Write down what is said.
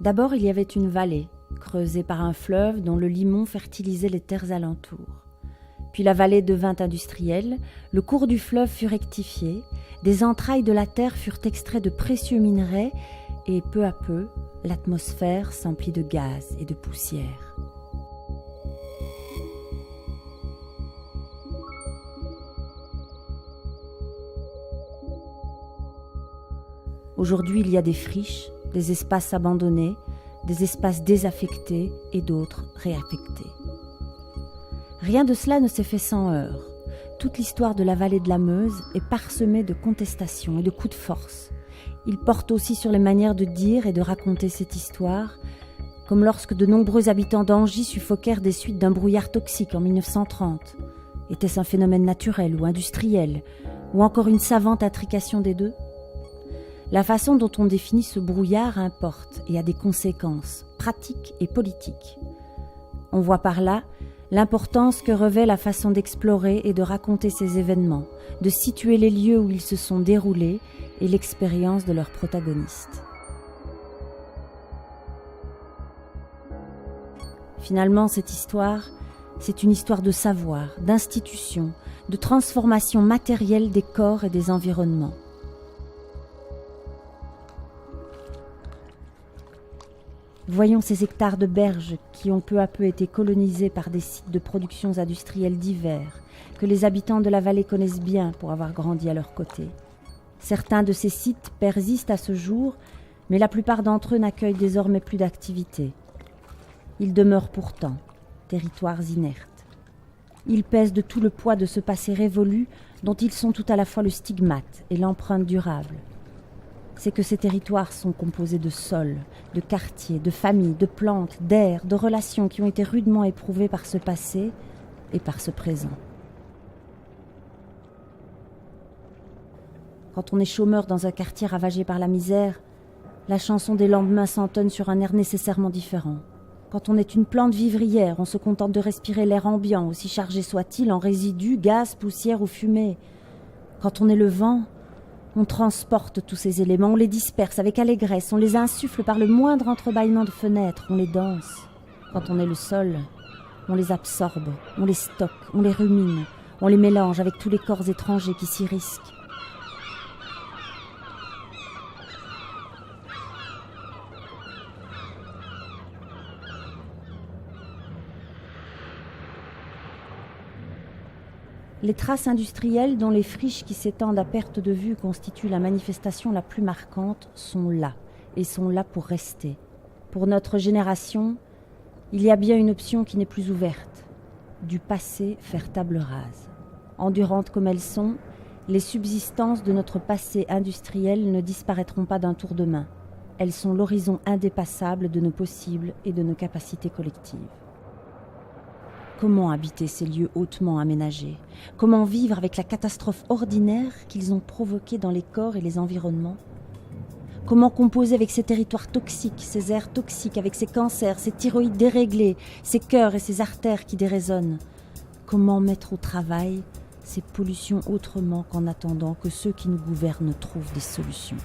D'abord, il y avait une vallée, creusée par un fleuve dont le limon fertilisait les terres alentours. Puis la vallée devint industrielle, le cours du fleuve fut rectifié, des entrailles de la terre furent extraits de précieux minerais et peu à peu, l'atmosphère s'emplit de gaz et de poussière. Aujourd'hui, il y a des friches, des espaces abandonnés, des espaces désaffectés et d'autres réaffectés. Rien de cela ne s'est fait sans heurts. Toute l'histoire de la vallée de la Meuse est parsemée de contestations et de coups de force. Il porte aussi sur les manières de dire et de raconter cette histoire, comme lorsque de nombreux habitants d'Angy suffoquèrent des suites d'un brouillard toxique en 1930. Était-ce un phénomène naturel ou industriel, ou encore une savante intrication des deux ? La façon dont on définit ce brouillard importe et a des conséquences pratiques et politiques. On voit par là l'importance que revêt la façon d'explorer et de raconter ces événements, de situer les lieux où ils se sont déroulés et l'expérience de leurs protagonistes. Finalement, cette histoire, c'est une histoire de savoir, d'institution, de transformation matérielle des corps et des environnements. Voyons ces hectares de berges qui ont peu à peu été colonisés par des sites de productions industrielles divers, que les habitants de la vallée connaissent bien pour avoir grandi à leur côté. Certains de ces sites persistent à ce jour, mais la plupart d'entre eux n'accueillent désormais plus d'activité. Ils demeurent pourtant territoires inertes. Ils pèsent de tout le poids de ce passé révolu dont ils sont tout à la fois le stigmate et l'empreinte durable. C'est que ces territoires sont composés de sols, de quartiers, de familles, de plantes, d'air, de relations qui ont été rudement éprouvées par ce passé et par ce présent. Quand on est chômeur dans un quartier ravagé par la misère, la chanson des lendemains s'entonne sur un air nécessairement différent. Quand on est une plante vivrière, on se contente de respirer l'air ambiant, aussi chargé soit-il en résidus, gaz, poussière ou fumée. Quand on est le vent, on transporte tous ces éléments, on les disperse avec allégresse, on les insuffle par le moindre entrebâillement de fenêtres, on les danse. Quand on est le sol, on les absorbe, on les stocke, on les rumine, on les mélange avec tous les corps étrangers qui s'y risquent. Les traces industrielles dont les friches qui s'étendent à perte de vue constituent la manifestation la plus marquante sont là, et sont là pour rester. Pour notre génération, il y a bien une option qui n'est plus ouverte. Du passé faire table rase. Endurantes comme elles sont, les subsistances de notre passé industriel ne disparaîtront pas d'un tour de main. Elles sont l'horizon indépassable de nos possibles et de nos capacités collectives. Comment habiter ces lieux hautement aménagés ? Comment vivre avec la catastrophe ordinaire qu'ils ont provoquée dans les corps et les environnements ? Comment composer avec ces territoires toxiques, ces airs toxiques, avec ces cancers, ces thyroïdes déréglés, ces cœurs et ces artères qui déraisonnent ? Comment mettre au travail ces pollutions autrement qu'en attendant que ceux qui nous gouvernent trouvent des solutions ?